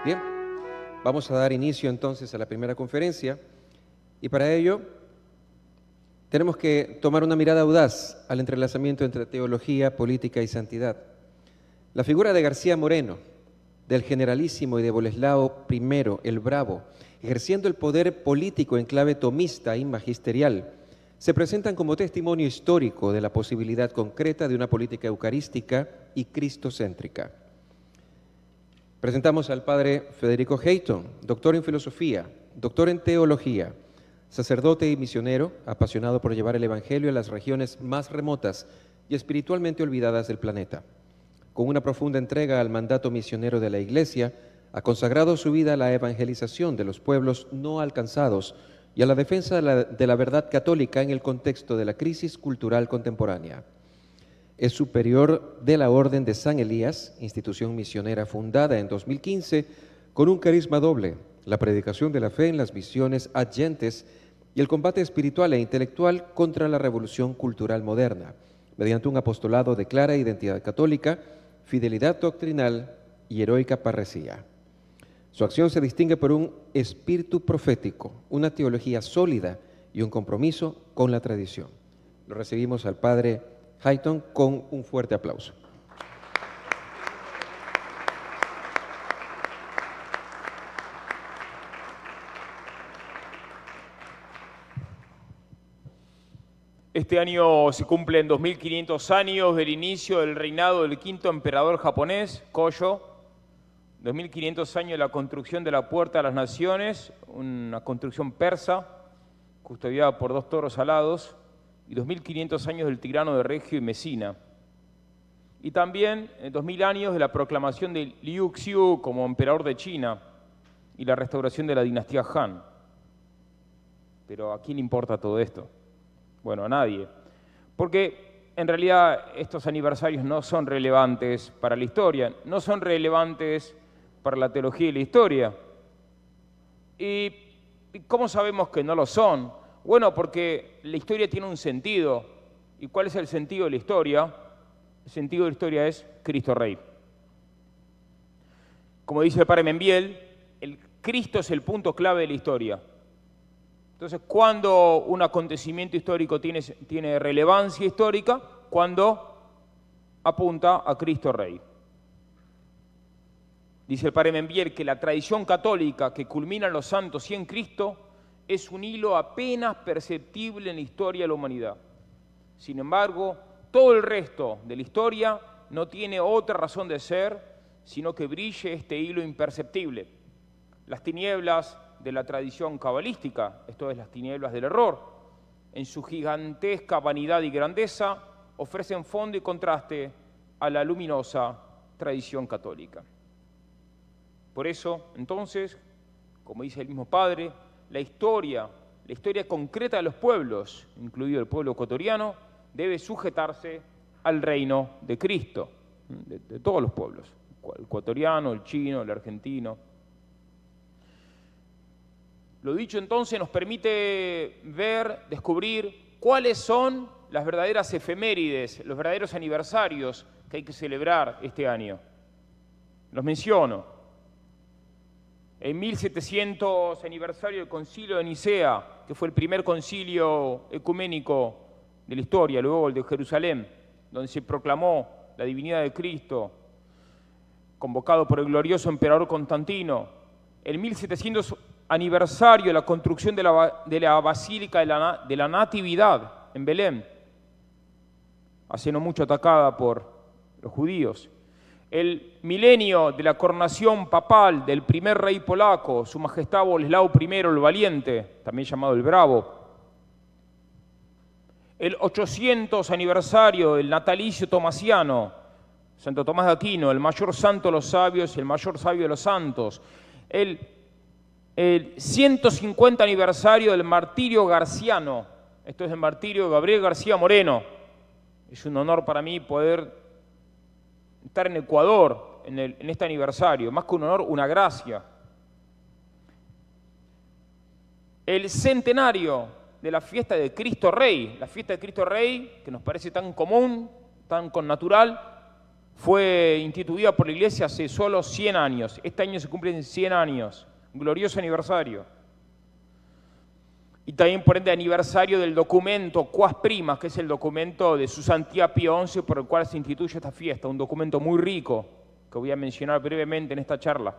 Bien, vamos a dar inicio entonces a la primera conferencia y para ello tenemos que tomar una mirada audaz al entrelazamiento entre teología, política y santidad. La figura de García Moreno, del generalísimo y de Boleslao I, el Bravo, ejerciendo el poder político en clave tomista y magisterial, se presentan como testimonio histórico de la posibilidad concreta de una política eucarística y cristocéntrica. Presentamos al padre Federico Hayton, doctor en filosofía, doctor en teología, sacerdote y misionero, apasionado por llevar el Evangelio a las regiones más remotas y espiritualmente olvidadas del planeta. Con una profunda entrega al mandato misionero de la Iglesia, ha consagrado su vida a la evangelización de los pueblos no alcanzados y a la defensa de la verdad católica en el contexto de la crisis cultural contemporánea. Es superior de la Orden de San Elías, institución misionera fundada en 2015, con un carisma doble: la predicación de la fe en las misiones adyentes y el combate espiritual e intelectual contra la revolución cultural moderna, mediante un apostolado de clara identidad católica, fidelidad doctrinal y heroica parresía. Su acción se distingue por un espíritu profético, una teología sólida y un compromiso con la tradición. Lo recibimos al padre Hayton con un fuerte aplauso. Este año se cumplen 2500 años del inicio del reinado del quinto emperador japonés, Kōjō. 2500 años de la construcción de la Puerta a las Naciones, una construcción persa, custodiada por 2 toros alados, y 2500 años del tirano de Regio y Mesina. Y también 2000 años de la proclamación de Liu Xiu como emperador de China y la restauración de la dinastía Han. Pero ¿a quién importa todo esto? Bueno, a nadie. Porque en realidad estos aniversarios no son relevantes para la historia, no son relevantes para la teología y la historia. ¿Y cómo sabemos que no lo son? Bueno, porque la historia tiene un sentido. ¿Y cuál es el sentido de la historia? El sentido de la historia es Cristo Rey. Como dice el padre Membiel, el Cristo es el punto clave de la historia. Entonces, ¿cuándo un acontecimiento histórico tiene relevancia histórica? Cuando apunta a Cristo Rey. Dice el padre Membiel que la tradición católica que culmina en los santos y en Cristo es un hilo apenas perceptible en la historia de la humanidad. Sin embargo, todo el resto de la historia no tiene otra razón de ser, sino que brille este hilo imperceptible. Las tinieblas de la tradición cabalística, esto es, las tinieblas del error, en su gigantesca vanidad y grandeza, ofrecen fondo y contraste a la luminosa tradición católica. Por eso, entonces, como dice el mismo padre, la historia concreta de los pueblos, incluido el pueblo ecuatoriano, debe sujetarse al reino de Cristo, de todos los pueblos, el ecuatoriano, el chino, el argentino. Lo dicho entonces nos permite descubrir cuáles son las verdaderas efemérides, los verdaderos aniversarios que hay que celebrar este año. Los menciono. En 1700 aniversario del concilio de Nicea, que fue el primer concilio ecuménico de la historia, luego el de Jerusalén, donde se proclamó la divinidad de Cristo, convocado por el glorioso emperador Constantino. En 1700 aniversario de la construcción de la Basílica de la Natividad en Belén, hace no mucho atacada por los judíos. El milenio de la coronación papal del primer rey polaco, su majestad Boleslao I el Valiente, también llamado el Bravo. El 800 aniversario del natalicio tomasiano, Santo Tomás de Aquino, el mayor santo de los sabios y el mayor sabio de los santos. El 150 aniversario del martirio garciano, esto es el martirio de Gabriel García Moreno. Es un honor para mí poder estar en Ecuador en este aniversario, más que un honor, una gracia. El centenario de la fiesta de Cristo Rey, la fiesta de Cristo Rey, que nos parece tan común, tan connatural, Fue instituida por la Iglesia hace solo 100 años. Este año se cumplen 100 años. Glorioso aniversario. Y también por ende aniversario del documento Quas Primas, que es el documento de su santidad Pío XI por el cual se instituye esta fiesta. Un documento muy rico que voy a mencionar brevemente en esta charla.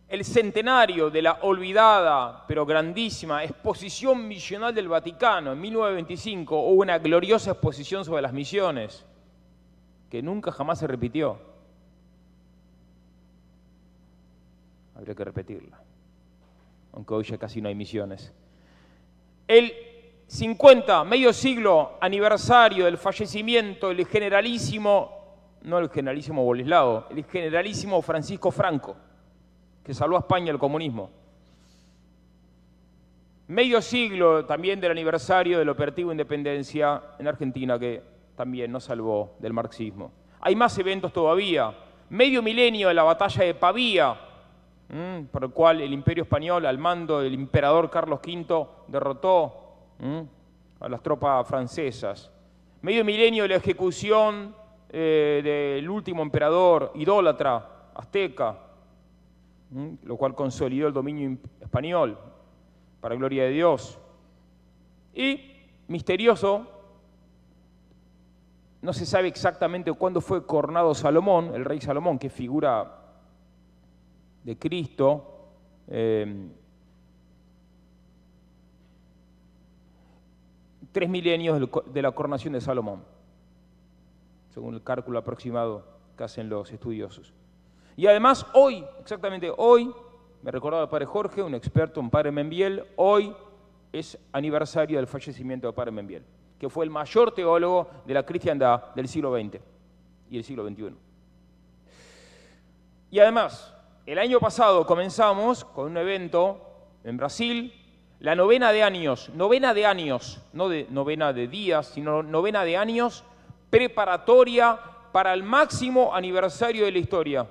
El centenario de la olvidada pero grandísima Exposición Misional del Vaticano en 1925 hubo una gloriosa exposición sobre las misiones que nunca jamás se repitió. Habría que repetirla, aunque hoy ya casi no hay misiones. El 50, medio siglo aniversario del fallecimiento del generalísimo, no el generalísimo Boleslao, el generalísimo Francisco Franco, que salvó a España del comunismo. Medio siglo también del aniversario del operativo Independencia en Argentina, que también nos salvó del marxismo. Hay más eventos todavía. Medio milenio de la batalla de Pavía, por el cual el Imperio Español, al mando del emperador Carlos V, derrotó a las tropas francesas. Medio milenio de la ejecución del último emperador idólatra azteca, lo cual consolidó el dominio español, para gloria de Dios. Y, misterioso, no se sabe exactamente cuándo fue coronado Salomón, el rey Salomón, que es figura de Cristo. 3 milenios de la coronación de Salomón, según el cálculo aproximado que hacen los estudiosos. Y además hoy, exactamente hoy, me recordaba el padre Jorge, un experto en padre Membiel, hoy es aniversario del fallecimiento del padre Membiel, que fue el mayor teólogo de la cristiandad del siglo XX y el siglo XXI. Y además, el año pasado comenzamos con un evento en Brasil, la novena de años, no de novena de días, sino novena de años, preparatoria para el máximo aniversario de la historia.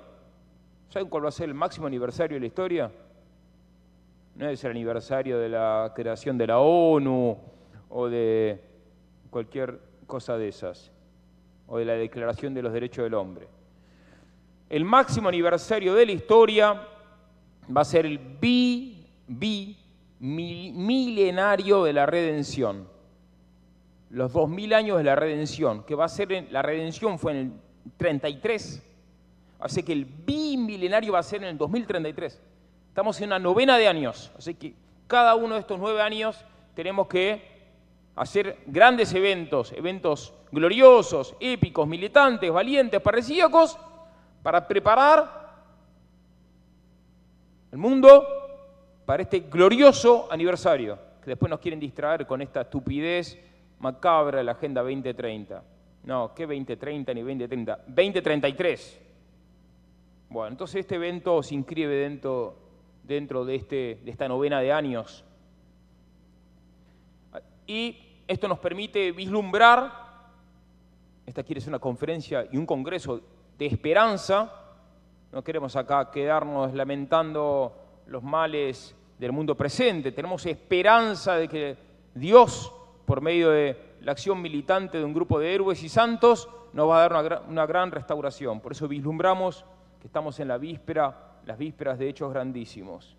¿Saben cuál va a ser el máximo aniversario de la historia? No es el aniversario de la creación de la ONU o de cualquier cosa de esas, o de la Declaración de los Derechos del Hombre. El máximo aniversario de la historia va a ser el milenario de la redención. Los 2000 años de la redención, que va a ser, la redención fue en el 33, así que el bimilenario va a ser en el 2033. Estamos en una novena de años, así que cada uno de estos 9 años tenemos que hacer grandes eventos, eventos gloriosos, épicos, militantes, valientes, parecíacos, para preparar el mundo para este glorioso aniversario, que después nos quieren distraer con esta estupidez macabra de la Agenda 2030. No, ¿qué 2030 ni 2030? 2033. Bueno, entonces este evento se inscribe dentro de esta novena de años. Y esto nos permite vislumbrar, esta quiere ser una conferencia y un congreso de esperanza. No queremos acá quedarnos lamentando los males del mundo presente. Tenemos esperanza de que Dios, por medio de la acción militante de un grupo de héroes y santos, nos va a dar una gran restauración. Por eso vislumbramos que estamos en las vísperas de hechos grandísimos,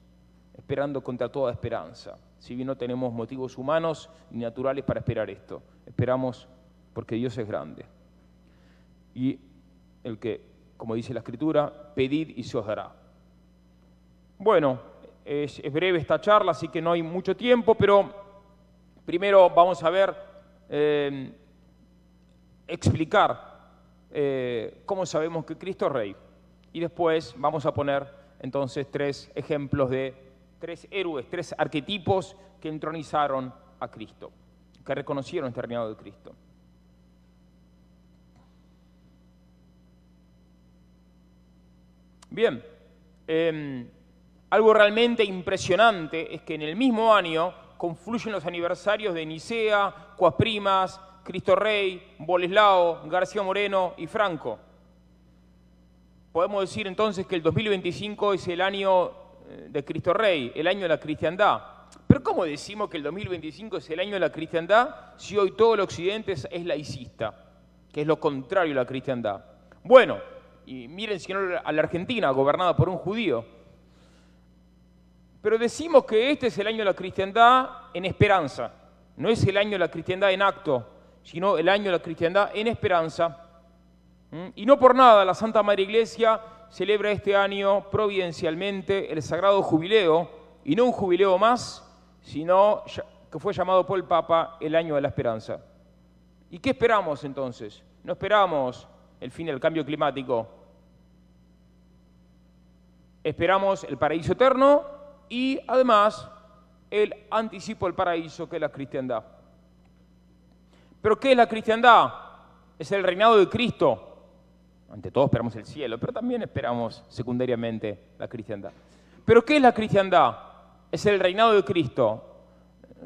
esperando contra toda esperanza. Si bien no tenemos motivos humanos ni naturales para esperar esto, esperamos porque Dios es grande. Y el que, como dice la Escritura, pedid y se os dará. Bueno, es breve esta charla, así que no hay mucho tiempo, pero primero vamos a ver, explicar cómo sabemos que Cristo es Rey. Y después vamos a poner entonces 3 ejemplos de 3 héroes, 3 arquetipos que entronizaron a Cristo, que reconocieron este reinado de Cristo. Bien, algo realmente impresionante es que en el mismo año confluyen los aniversarios de Nicea, Quas Primas, Cristo Rey, Boleslao, García Moreno y Franco. Podemos decir entonces que el 2025 es el año de Cristo Rey, el año de la cristiandad. Pero ¿cómo decimos que el 2025 es el año de la cristiandad si hoy todo el occidente es laicista? que es lo contrario a la cristiandad. Bueno, y miren si no a la Argentina, gobernada por un judío. Pero decimos que este es el año de la cristiandad en esperanza. No es el año de la cristiandad en acto, sino el año de la cristiandad en esperanza. Y no por nada la Santa Madre Iglesia celebra este año providencialmente el Sagrado Jubileo, y no un jubileo más, sino que fue llamado por el Papa el año de la esperanza. ¿Y qué esperamos entonces? No esperamos el fin del cambio climático. Esperamos el paraíso eterno y además el anticipo del paraíso, que es la cristiandad. ¿Pero qué es la cristiandad? Es el reinado de Cristo. Ante todo esperamos el cielo, pero también esperamos secundariamente la cristiandad. ¿Pero qué es la cristiandad? Es el reinado de Cristo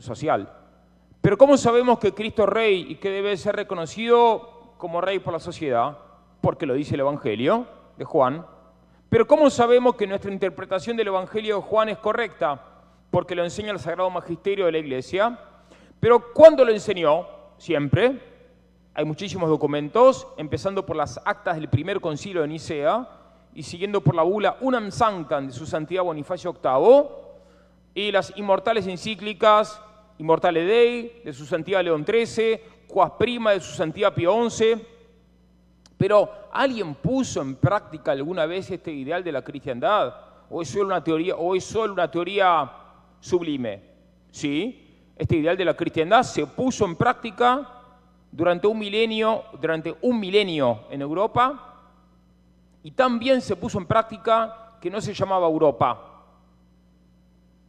social. Pero ¿cómo sabemos que Cristo es Rey y que debe ser reconocido como Rey por la sociedad? Porque lo dice el Evangelio de Juan. Pero ¿cómo sabemos que nuestra interpretación del Evangelio de Juan es correcta? Porque lo enseña el Sagrado Magisterio de la Iglesia. Pero ¿cuándo lo enseñó? Siempre. Hay muchísimos documentos, empezando por las actas del primer concilio de Nicea y siguiendo por la bula Unam Sanctam de su santidad Bonifacio VIII y las inmortales encíclicas Immortale Dei de su santidad León XIII, Quas Prima de su santidad Pío XI. Pero ¿alguien puso en práctica alguna vez este ideal de la cristiandad? ¿O es solo una teoría sublime? Sí, este ideal de la cristiandad se puso en práctica durante un milenio en Europa, y también se puso en práctica que no se llamaba Europa,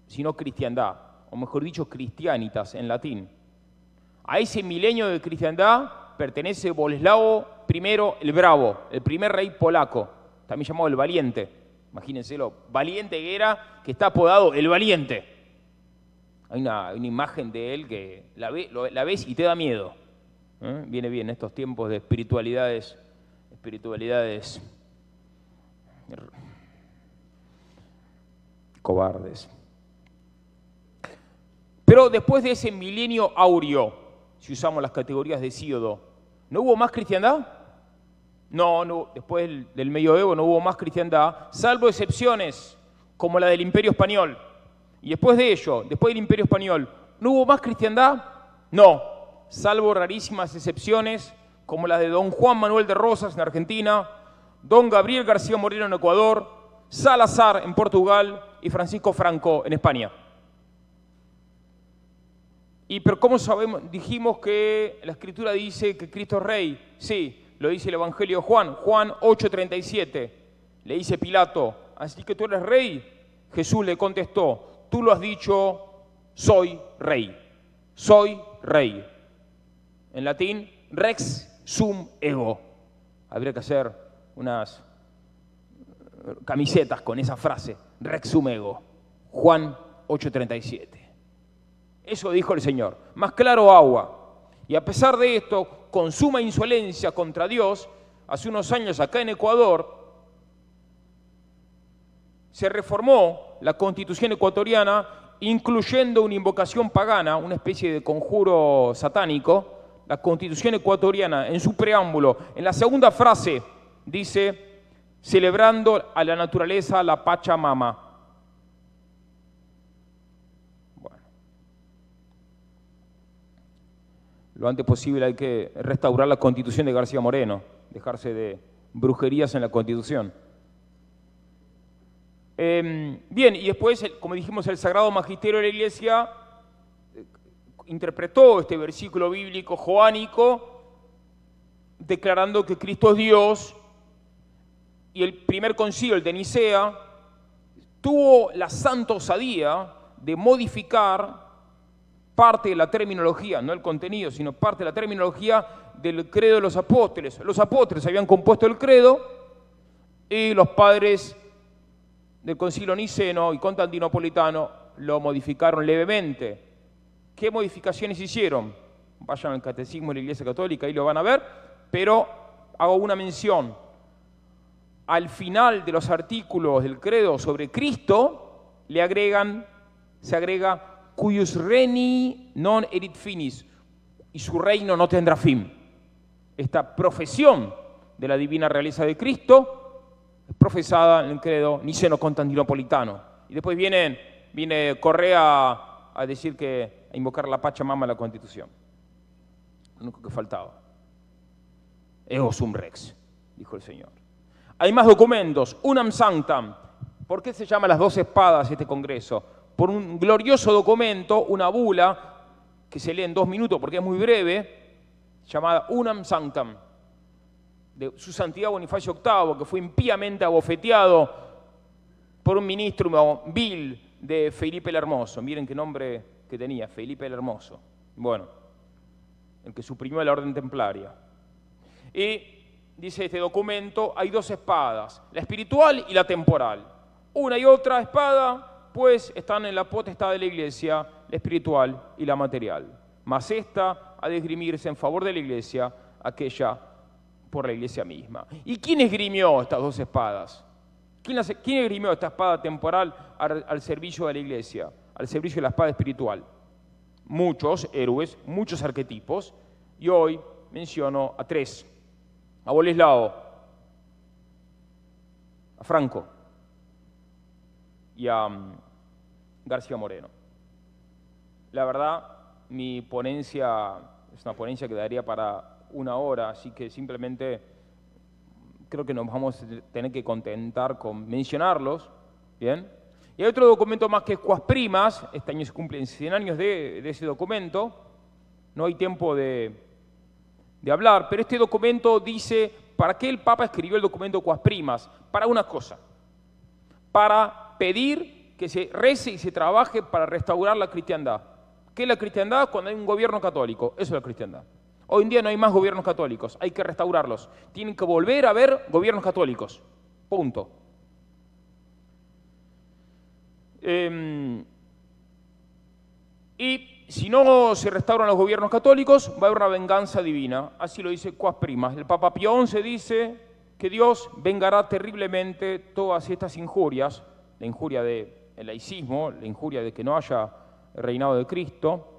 sino cristiandad, o mejor dicho, Christianitas en latín. A ese milenio de cristiandad pertenece Boleslao I el Bravo, el primer rey polaco, también llamado el Valiente. Imagínense lo valiente que era, que está apodado el Valiente. Hay una imagen de él que la ves y te da miedo. Viene bien estos tiempos de espiritualidades cobardes. Pero después de ese milenio áureo, si usamos las categorías de Síodo, ¿no hubo más cristiandad? No, después del medioevo no hubo más cristiandad, salvo excepciones como la del Imperio Español. Y después de ello, después del Imperio Español, ¿no hubo más cristiandad? No. Salvo rarísimas excepciones como las de don Juan Manuel de Rosas en Argentina, don Gabriel García Moreno en Ecuador, Salazar en Portugal y Francisco Franco en España. Pero ¿cómo sabemos? Dijimos que la Escritura dice que Cristo es Rey. Sí, lo dice el Evangelio de Juan, Juan 8:37. Le dice Pilato, ¿así que tú eres Rey? Jesús le contestó, tú lo has dicho, soy Rey. Soy Rey. En latín, rex sum ego. Habría que hacer unas camisetas con esa frase, rex sum ego. Juan 8:37. Eso dijo el Señor. Más claro agua. Y a pesar de esto, con suma insolencia contra Dios, hace unos años acá en Ecuador, se reformó la Constitución ecuatoriana, incluyendo una invocación pagana, una especie de conjuro satánico. La Constitución ecuatoriana, en su preámbulo, en la segunda frase, dice, celebrando a la naturaleza, la Pachamama. Bueno. Lo antes posible hay que restaurar la Constitución de García Moreno, dejarse de brujerías en la Constitución. Bien, y después, como dijimos, el Sagrado Magisterio de la Iglesia interpretó este versículo bíblico joánico declarando que Cristo es Dios, y el primer concilio, el de Nicea, tuvo la santa osadía de modificar parte de la terminología, no el contenido, sino parte de la terminología del credo de los apóstoles. Los apóstoles habían compuesto el credo y los padres del concilio niceno y constantinopolitano lo modificaron levemente. ¿Qué modificaciones hicieron? Vayan al Catecismo de la Iglesia Católica, ahí lo van a ver, pero hago una mención. Al final de los artículos del credo sobre Cristo, se agrega cuius regni non erit finis, y su reino no tendrá fin. esta profesión de la divina realeza de Cristo, profesada en el credo niceno-constantinopolitano. Y después viene Correa a decir a invocar la Pachamama en la Constitución. Lo único que faltaba. Ego sum rex, dijo el Señor. Hay más documentos, unam sanctam. ¿Por qué se llama las 2 espadas este congreso? Por un glorioso documento, una bula, que se lee en 2 minutos porque es muy breve, llamada unam sanctam, de su santidad Bonifacio VIII, que fue impíamente abofeteado por un ministro vil de Felipe el Hermoso. Miren qué nombre que tenía, Felipe el Hermoso. Bueno, el que suprimió la orden templaria. Y dice este documento, hay 2 espadas, la espiritual y la temporal. Una y otra espada, pues, están en la potestad de la Iglesia, la espiritual y la material. Mas esta ha de esgrimirse en favor de la Iglesia, aquella por la Iglesia misma. ¿Y quién esgrimió estas 2 espadas? ¿Quién esgrimió esta espada temporal al servicio de la Iglesia, al servicio de la espada espiritual? Muchos héroes, muchos arquetipos, y hoy menciono a 3. A Boleslao, a Franco y a García Moreno. La verdad, mi ponencia es una ponencia que daría para 1 hora, así que simplemente creo que nos vamos a tener que contentar con mencionarlos, ¿bien? Y hay otro documento más que es Quas Primas, este año se cumplen 100 años de ese documento, no hay tiempo de hablar, pero este documento dice, ¿para qué el Papa escribió el documento Quas Primas? Para una cosa, para pedir que se rece y se trabaje para restaurar la cristiandad. ¿Qué es la cristiandad? Cuando hay un gobierno católico, eso es la cristiandad. Hoy en día no hay más gobiernos católicos, hay que restaurarlos. Tienen que volver a haber gobiernos católicos, punto. Y si no se restauran los gobiernos católicos, va a haber una venganza divina. Así lo dice Quas Primas. El Papa Pío XI dice que Dios vengará terriblemente todas estas injurias, la injuria del laicismo, la injuria de que no haya reinado de Cristo,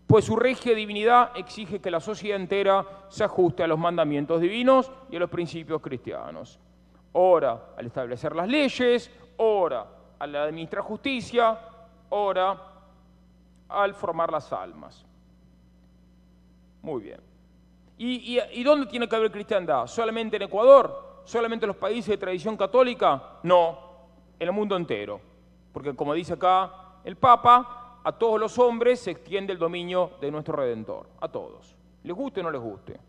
pues su regia divinidad exige que la sociedad entera se ajuste a los mandamientos divinos y a los principios cristianos. Ora al establecer las leyes, ora al administrar justicia, ora al formar las almas. Muy bien. ¿Y dónde tiene que haber cristiandad? ¿Solamente en Ecuador? ¿Solamente en los países de tradición católica? No, en el mundo entero. Porque como dice acá el Papa, a todos los hombres se extiende el dominio de nuestro Redentor. A todos. Les guste o no les guste.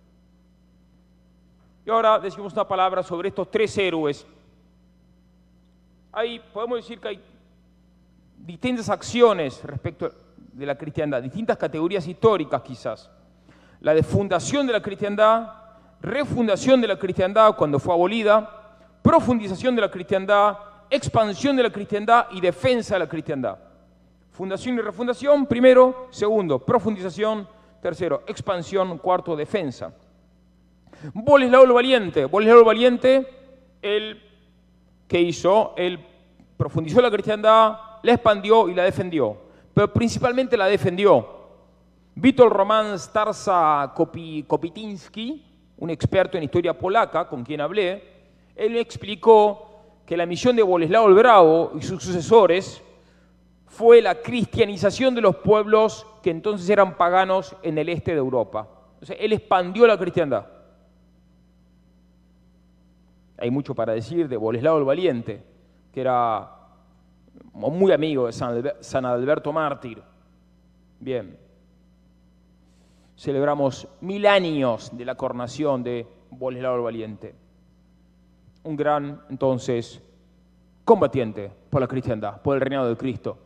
Y ahora decimos una palabra sobre estos 3 héroes. Ahí podemos decir que hay distintas acciones respecto de la cristiandad, distintas categorías históricas quizás. La de fundación de la cristiandad, refundación de la cristiandad cuando fue abolida, profundización de la cristiandad, expansión de la cristiandad y defensa de la cristiandad. Fundación y refundación, primero. Segundo, profundización. Tercero, expansión. Cuarto, defensa. Boleslao el Valiente. Boleslao el Valiente, él, ¿qué hizo? Él profundizó la cristiandad, la expandió y la defendió. Pero principalmente la defendió. Witold Román Starza Kopitiński, un experto en historia polaca con quien hablé, él me explicó que la misión de Boleslao el Bravo y sus sucesores fue la cristianización de los pueblos que entonces eran paganos en el este de Europa. O sea, él expandió la cristiandad. Hay mucho para decir de Boleslao el Valiente, que era muy amigo de San Adalberto Mártir. Bien. Celebramos 1000 años de la coronación de Boleslao el Valiente. Un gran, entonces, combatiente por la cristiandad, por el reinado de Cristo.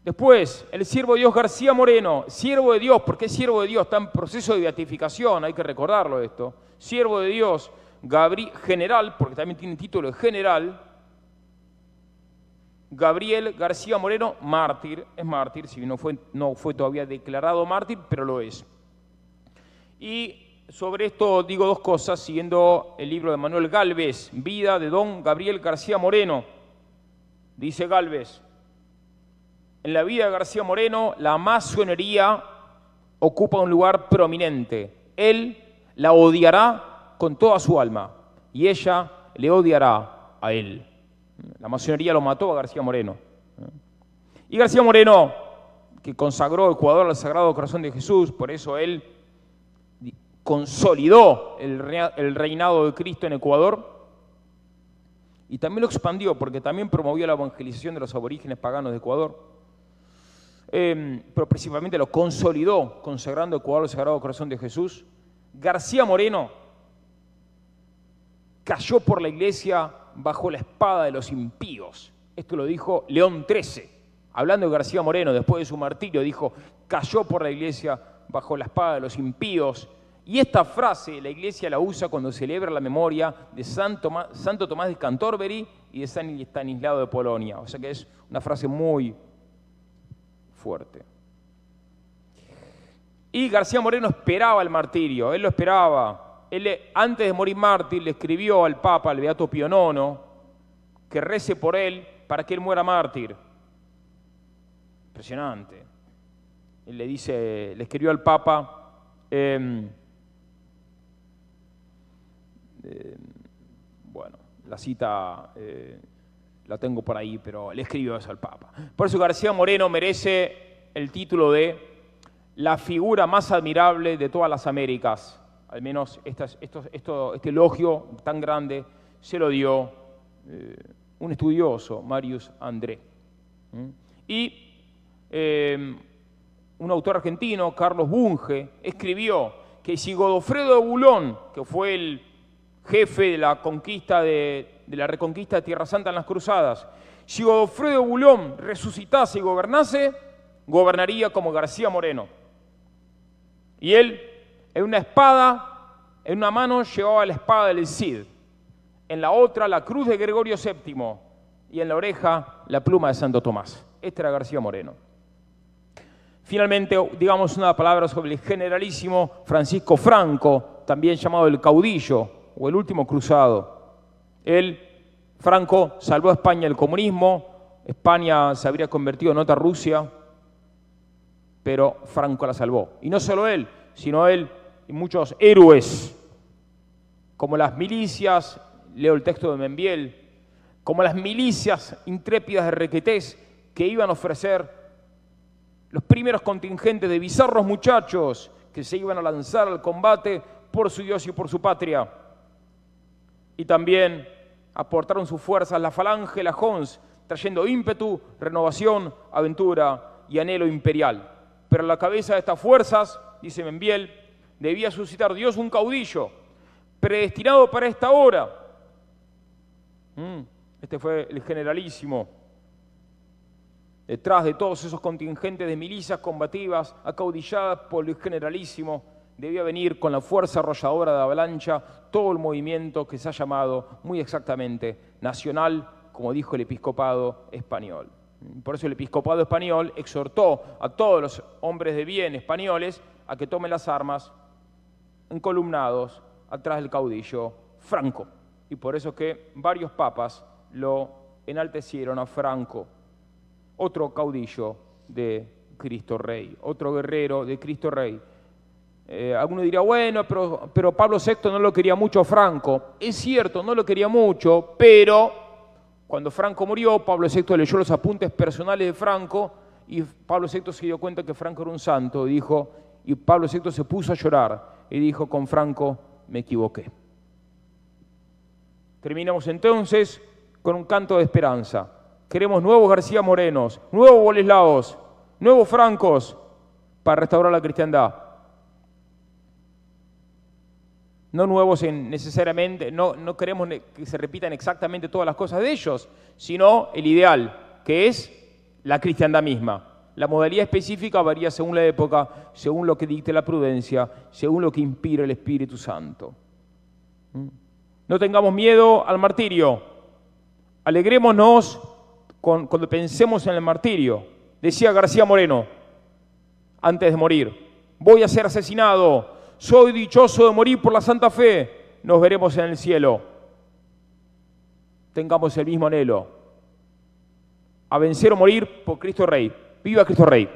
Después, el siervo de Dios García Moreno, siervo de Dios, ¿por qué siervo de Dios? Está en proceso de beatificación, hay que recordarlo esto. Siervo de Dios, general, porque también tiene título de general, Gabriel García Moreno, mártir, es mártir, si no fue todavía declarado mártir, pero lo es. Y sobre esto digo 2 cosas, siguiendo el libro de Manuel Gálvez, Vida de don Gabriel García Moreno. Dice Gálvez, en la vida de García Moreno, la masonería ocupa un lugar prominente. Él La odiará con toda su alma y ella le odiará a él. La masonería lo mató a García Moreno. Y García Moreno, que consagró Ecuador al Sagrado Corazón de Jesús, por eso él consolidó el reinado de Cristo en Ecuador y también lo expandió porque también promovió la evangelización de los aborígenes paganos de Ecuador, pero principalmente lo consolidó consagrando Ecuador al Sagrado Corazón de Jesús. García Moreno cayó por la iglesia bajo la espada de los impíos. Esto lo dijo León XIII, hablando de García Moreno después de su martirio, dijo, cayó por la iglesia bajo la espada de los impíos. Y esta frase la iglesia la usa cuando celebra la memoria de Santo Tomás de Canterbury y de San Estanislao de Polonia. O sea que es una frase muy fuerte. Y García Moreno esperaba el martirio, él lo esperaba. Él, antes de morir mártir, le escribió al Papa, al Beato Pío IX, que rece por él para que él muera mártir. Impresionante. Él le escribió al Papa, bueno, la cita la tengo por ahí, pero le escribió eso al Papa. Por eso García Moreno merece el título de la figura más admirable de todas las Américas. Al menos este elogio tan grande se lo dio un estudioso, Marius André. Y un autor argentino, Carlos Bunge, escribió que si Godofredo de Bulón, que fue el jefe de la conquista de la reconquista de Tierra Santa en las Cruzadas, si Godofredo de Bulón resucitase y gobernase, gobernaría como García Moreno. Y él, en una espada, en una mano llevaba la espada del Cid, en la otra la cruz de Gregorio VII y en la oreja la pluma de Santo Tomás. Este era García Moreno. Finalmente, digamos una palabra sobre el generalísimo Francisco Franco, también llamado el caudillo o el último cruzado. Franco salvó a España del comunismo, España se habría convertido en otra Rusia, pero Franco la salvó. Y no solo él, sino él y muchos héroes, como las milicias, leo el texto de Membiel, como las milicias intrépidas de Requetés que iban a ofrecer los primeros contingentes de bizarros muchachos que se iban a lanzar al combate por su Dios y por su patria. Y también aportaron sus fuerzas la Falange, la Hons, trayendo ímpetu, renovación, aventura y anhelo imperial. Pero a la cabeza de estas fuerzas, dice Membiel, debía suscitar Dios un caudillo, predestinado para esta hora. Este fue el generalísimo. Detrás de todos esos contingentes de milicias combativas, acaudilladas por el generalísimo, debía venir con la fuerza arrolladora de avalancha todo el movimiento que se ha llamado muy exactamente nacional, como dijo el episcopado español. Por eso el episcopado español exhortó a todos los hombres de bien españoles a que tomen las armas encolumnados atrás del caudillo Franco. Y por eso que varios papas lo enaltecieron a Franco, otro caudillo de Cristo Rey, otro guerrero de Cristo Rey. Alguno dirá, bueno, pero Pablo VI no lo quería mucho a Franco. Es cierto, no lo quería mucho, pero cuando Franco murió, Pablo VI leyó los apuntes personales de Franco y Pablo VI se dio cuenta que Franco era un santo y Pablo VI se puso a llorar y dijo, con Franco me equivoqué. Terminamos entonces con un canto de esperanza. Queremos nuevos García Morenos, nuevos Boleslaos, nuevos Francos para restaurar la cristiandad. No nuevos necesariamente, no queremos que se repitan exactamente todas las cosas de ellos, sino el ideal, que es la cristiandad misma. La modalidad específica varía según la época, según lo que dicte la prudencia, según lo que inspire el Espíritu Santo. No tengamos miedo al martirio. Alegrémonos cuando pensemos en el martirio. Decía García Moreno, antes de morir, voy a ser asesinado, soy dichoso de morir por la Santa Fe, nos veremos en el cielo. Tengamos el mismo anhelo, a vencer o morir por Cristo Rey. ¡Viva Cristo Rey!